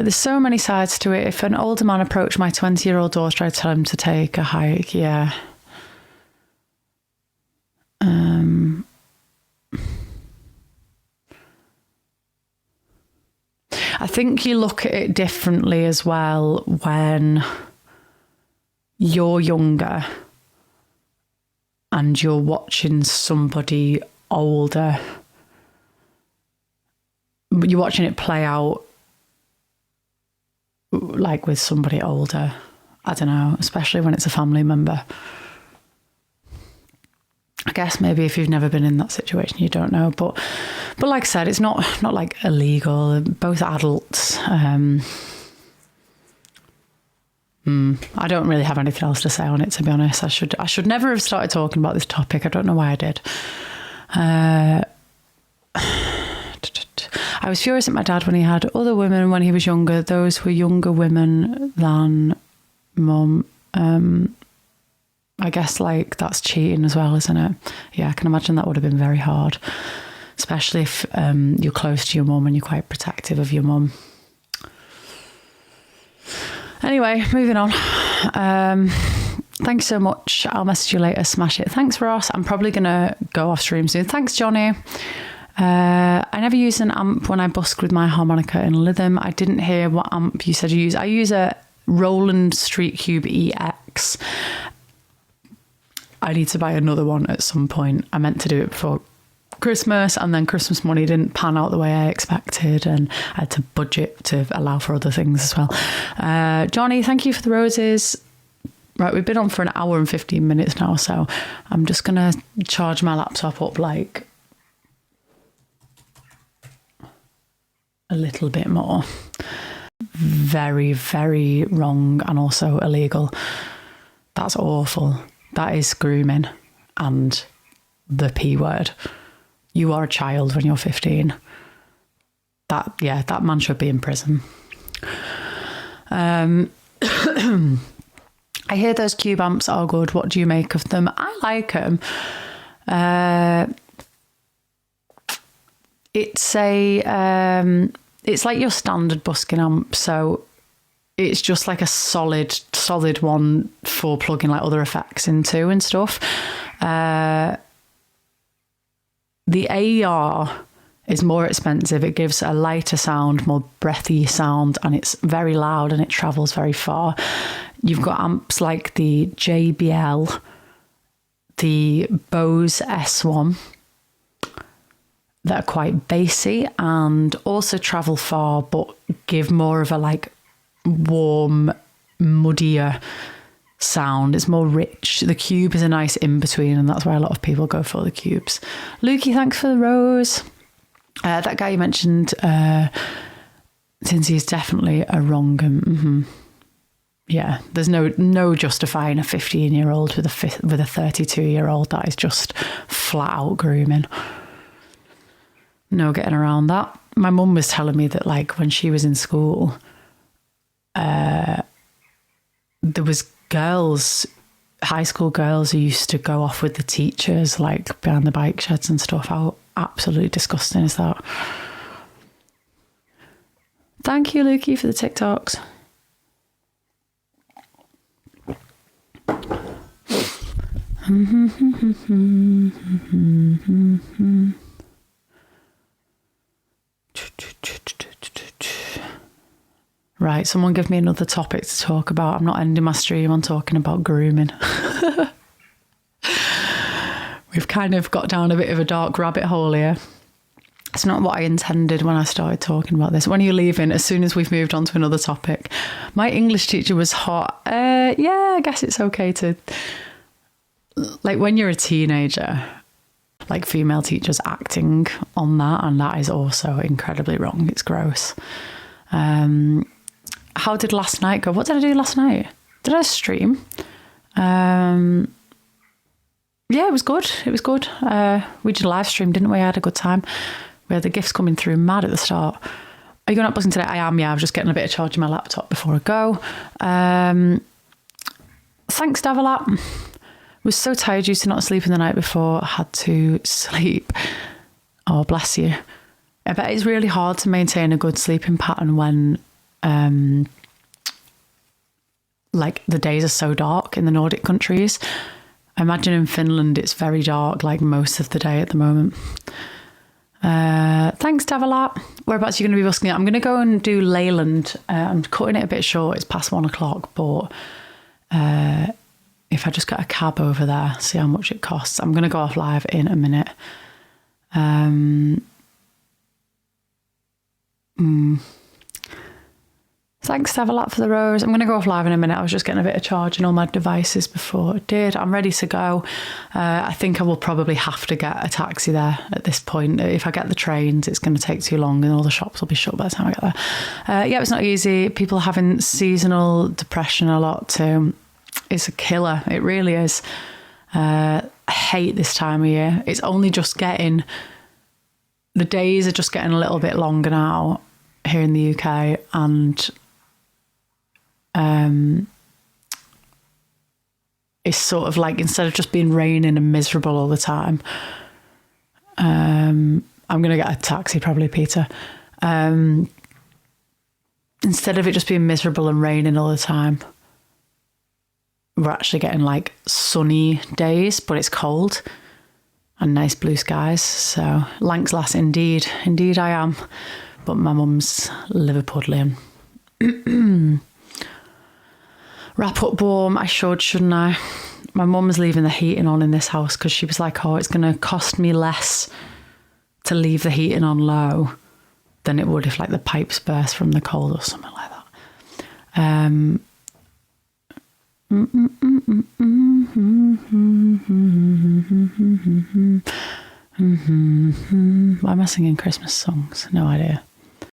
There's so many sides to it. If an older man approached my 20-year-old daughter, I'd tell him to take a hike. Yeah. I think you look at it differently as well when you're younger and you're watching somebody older. You're watching it play out like with somebody older. I don't know, especially when it's a family member. I guess maybe if you've never been in that situation, you don't know. But like I said, it's not like illegal. Both adults. I don't really have anything else to say on it, to be honest. I should never have started talking about this topic. I don't know why I did. I was furious at my dad when he had other women when he was younger. Those were younger women than mum. I guess like that's cheating as well, isn't it? Yeah, I can imagine that would have been very hard, especially if you're close to your mum and you're quite protective of your mum. Anyway, moving on. Thank you so much. I'll message you later. Smash it. Thanks, Ross. I'm probably going to go off stream soon. Thanks, Johnny. I never use an amp when I busk with my harmonica in Lytham. I didn't hear what amp you said you use. I use a Roland Street Cube EX. I need to buy another one at some point. I meant to do it before Christmas, and then Christmas money didn't pan out the way I expected, and I had to budget to allow for other things as well. Johnny, thank you for the roses. Right, we've been on for an hour and 15 minutes now, so I'm just going to charge my laptop up like a little bit more. Very, very wrong and also illegal. That's awful. That is grooming and the P word. You are a child when you're 15. That man should be in prison. I hear those cube amps are good. What do you make of them? I like them. It's like your standard busking amp, so it's just like a solid one for plugging like other effects into and stuff. The AER is more expensive. It gives a lighter sound, more breathy sound, and it's very loud and it travels very far. You've got amps like the JBL, the Bose S1 that are quite bassy and also travel far but give more of a like warm, muddier sound. It's more rich. The Cube is a nice in-between, and that's why a lot of people go for the Cubes. Lukey, thanks for the rose. That guy you mentioned, Tinsy, is definitely a wrong. Yeah, there's no justifying a 15-year-old with a 32-year-old. That is just flat out grooming. No getting around that. My mum was telling me that like when she was in school, there was girls, high school girls, who used to go off with the teachers like behind the bike sheds and stuff. How absolutely disgusting is that? Thank you, Lukey, for the TikToks. Right, someone give me another topic to talk about. I'm not ending my stream on talking about grooming. We've kind of got down a bit of a dark rabbit hole here. It's not what I intended when I started talking about this. When are you leaving? As soon as we've moved on to another topic. My English teacher was hot. Yeah, I guess it's okay to... Like when you're a teenager, like female teachers acting on that, and that is also incredibly wrong. It's gross. How did last night go? What did I do last night? Did I stream? Yeah, it was good. It was good. We did a live stream, didn't we? I had a good time. We had the gifts coming through mad at the start. Are you going up busking today? I am, yeah. I was just getting a bit of charge in my laptop before I go. Thanks, Davalap. Was so tired due to not sleeping the night before. I had to sleep. Oh, bless you. I bet it's really hard to maintain a good sleeping pattern when like the days are so dark in the Nordic countries. I imagine in Finland it's very dark like most of the day at the moment. Thanks, Devalat. Whereabouts are you going to be busking it? I'm going to go and do Leyland. I'm cutting it a bit short. It's past 1 o'clock, but if I just get a cab over there, see how much it costs. I'm going to go off live in a minute. Thanks, Devalat, for the rose. I'm going to go off live in a minute. I was just getting a bit of charge in all my devices before I did. I'm ready to go. I think I will probably have to get a taxi there at this point. If I get the trains, it's going to take too long and all the shops will be shut by the time I get there. Yeah, it's not easy. People are having seasonal depression a lot too. It's a killer. It really is. I hate this time of year. It's only just getting... The days are just getting a little bit longer now here in the UK, and... it's sort of like, instead of just being raining and miserable all the time, I'm going to get a taxi probably, Peter. Instead of it just being miserable and raining all the time, we're actually getting like sunny days, but it's cold and nice blue skies. So Lanxlass indeed. Indeed I am. But my mum's Liverpudlian. Wrap up warm. I should, shouldn't I? My mum's leaving the heating on in this house because she was like, oh, it's going to cost me less to leave the heating on low than it would if like the pipes burst from the cold or something like that. Why am I singing Christmas songs? No idea.